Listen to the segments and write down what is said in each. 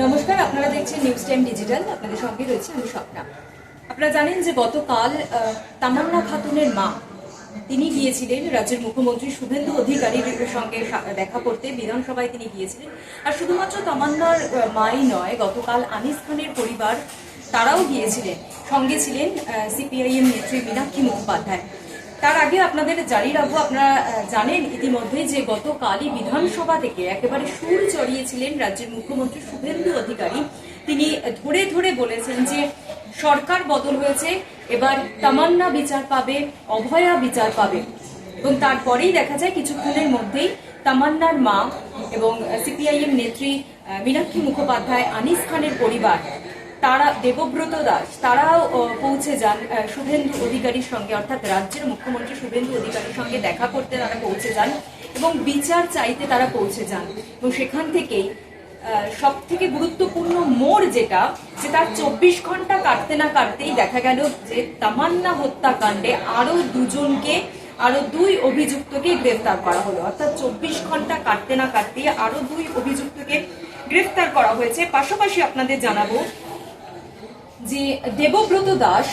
নমস্কার, আপনারা দেখছেন নিউজ টাইম ডিজিটাল। আপনাদের সঙ্গে রয়েছে আমি স্বপ্না। আপনারা জানেন যে গতকাল তামান্না খাতুনের মা তিনি গিয়েছিলেন রাজ্যের মুখ্যমন্ত্রী শুভেন্দু অধিকারীর সঙ্গে দেখা করতে। বিধানসভায় তিনি গিয়েছিলেন। আর শুধুমাত্র তামান্নার মাই নয়, গতকাল আনিস খানের পরিবার তারাও গিয়েছিলেন। সঙ্গে ছিলেন সিপিআইএম নেত্রী মীনাক্ষী মুখোপাধ্যায়। তার আগে আপনাদের জানিয়ে রাখবো, আপনারা জানেন ইতিমধ্যে যে গতকালই বিধানসভা থেকে একেবারে সুর চড়িয়েছিলেন রাজ্যের মুখ্যমন্ত্রী শুভেন্দু অধিকারী। তিনি ধরে ধরে বলেছেন যে সরকার বদল হয়েছে, এবার তামান্না বিচার পাবে, অভয়া বিচার পাবে। এবং তারপরেই দেখা যায় কিছুক্ষণের মধ্যেই তামান্নার মা এবং সিপিআইএম নেত্রী মীনাক্ষী মুখোপাধ্যায়, আনিস খানের পরিবার, তারা দেবব্রত দাস, তারাও পৌঁছে যান শুভেন্দু অধিকারীর সঙ্গে, অর্থাৎ রাজ্যের মুখ্যমন্ত্রী শুভেন্দু অধিকারীর সঙ্গে দেখা করতে তারা পৌঁছে যান এবং বিচার চাইতে তারা পৌঁছে যান। এবং সেখান থেকেই সব থেকে গুরুত্বপূর্ণ মোড় যেটা, যে তার 24 ঘন্টা কাটতে না কাটতেই দেখা গেল যে তামান্না হত্যাকাণ্ডে আরো দুই অভিযুক্তকে গ্রেফতার করা হলো। অর্থাৎ 24 ঘন্টা কাটতে না কাটতেই আরো দুই অভিযুক্তকে গ্রেফতার করা হয়েছে। পাশাপাশি আপনাদের জানাবো যে দেবব্রত দাস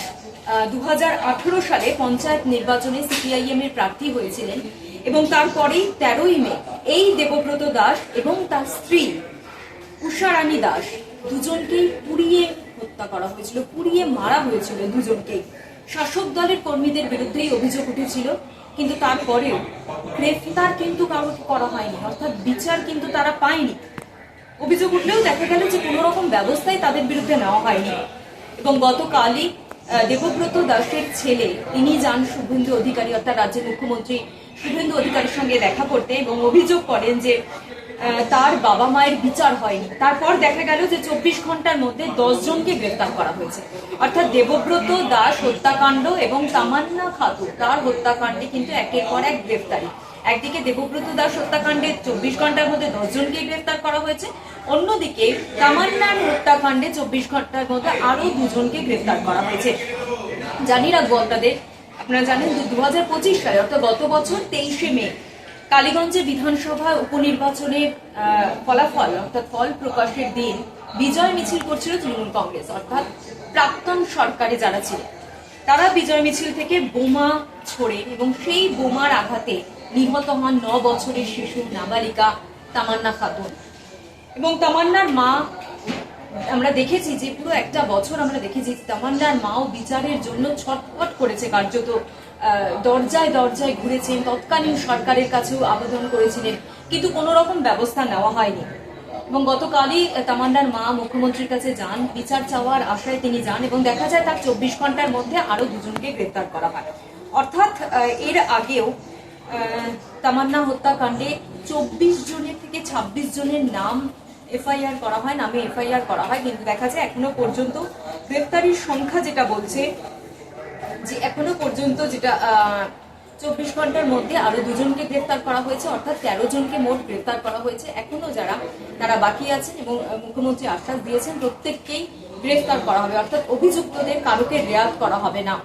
2018 সালে পঞ্চায়েত নির্বাচনে সিপিআইএম এর প্রার্থী হয়েছিলেন এবং তারপরেই 13ই মে এই দেবব্রত দাস এবং তার স্ত্রী উষারানী দাস দুজনকেই পুড়িয়ে হত্যা করা হয়েছিল, পুড়িয়ে মারা হয়েছিল দুজনকেই। শাসক দলের কর্মীদের বিরুদ্ধেই অভিযোগ উঠেছিল, কিন্তু তারপরেও গ্রেফতার কিন্তু কারো করা হয়নি, অর্থাৎ বিচার কিন্তু তারা পায়নি। অভিযোগ উঠলেও দেখা গেল যে কোনো রকম ব্যবস্থাই তাদের বিরুদ্ধে নেওয়া হয়নি। এবং গতকালই দেবব্রত দাসের ছেলে তিনি যান শুভেন্দু অধিকারী, অর্থাৎ রাজ্যের মুখ্যমন্ত্রী শুভেন্দু অধিকারীর সঙ্গে দেখা করতে এবং অভিযোগ করেন যে তার বাবা মায়ের বিচার হয়নি। তারপর দেখা গেল যে 24 ঘন্টার মধ্যে 10 জনকে গ্রেফতার করা হয়েছে। অর্থাৎ দেবব্রত দাস হত্যাকাণ্ড এবং তামান্না খাতুন তার হত্যাকাণ্ডে কিন্তু একের পর এক গ্রেফতারি। একদিকে দেবব্রত দাস হত্যাকাণ্ডে 24 ঘন্টার মধ্যে 10 জনকে গ্রেফতার করা হয়েছে, অন্যদিকে তামান্নার হত্যাকাণ্ডে 24 ঘন্টার মধ্যে আরো 2 জনকে গ্রেফতার করা হয়েছে। জানি রাখবো আপনারা জানেন 2025 সালে, অর্থাৎ গত বছর 23শে মে কালীগঞ্জে বিধানসভা উপনির্বাচনের ফলাফল, অর্থাৎ ফল প্রকাশের দিন বিজয় মিছিল করছিল তৃণমূল কংগ্রেস, অর্থাৎ প্রাক্তন সরকারে যারা ছিলেন তারা বিজয় মিছিল থেকে বোমা ছোড়ে এবং সেই বোমার আঘাতে নিহত হন 9 বছরের শিশু নাবালিকা তামান্না খাতুন। এবং তামান্নার মা, আমরা দেখেছি যে পুরো একটা বছর আমরা দেখেছি তামান্নার মাও বিচারের জন্য ছটফট করেছে, কার্যত দরজায় দরজায় ঘুরেছেন, তৎকালীন সরকারের কাছেও আবেদন করেছিলেন, কিন্তু কোনো রকম ব্যবস্থা নেওয়া হয়নি। এবং গতকালই তামান্নার মা মুখ্যমন্ত্রীর কাছে যান, বিচার চাওয়ার আশায় তিনি যান এবং দেখা যায় তার 24 ঘন্টার মধ্যে আরো 2 জনকে গ্রেফতার করা হয়। অর্থাৎ এর আগেও তামান্না হত্যাকাণ্ডে 24 জনের থেকে 26 জনের নাম এফআইআর করা হয়, নামে এফআইআর করা হয়, কিন্তু দেখা যায় এখনো পর্যন্ত গ্রেফতারির সংখ্যা যেটা বলছে যে এখনো পর্যন্ত যেটা 24 ঘন্টার মধ্যে আরো 2 জনকে গ্রেফতার করা হয়েছে, অর্থাৎ 13 জনকে মোট গ্রেফতার করা হয়েছে। এখনো তারা বাকি আছেন এবং মুখ্যমন্ত্রী আশ্বাস দিয়েছেন প্রত্যেককেই গ্রেফতার করা হবে, অর্থাৎ অভিযুক্তদের কারোকে রেয়াত করা হবে না।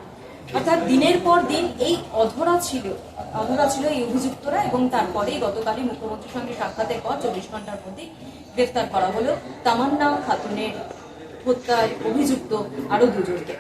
অর্থাৎ দিনের পর দিন এই অধরা ছিল এই অভিযুক্তরা এবং তারপরেই গতকালই মুখ্যমন্ত্রীর সঙ্গে সাক্ষাতের পর 24 ঘন্টার মধ্যে গ্রেফতার করা হলো তামান্না খাতুনের হত্যায় অভিযুক্ত আরো 2 জনকে।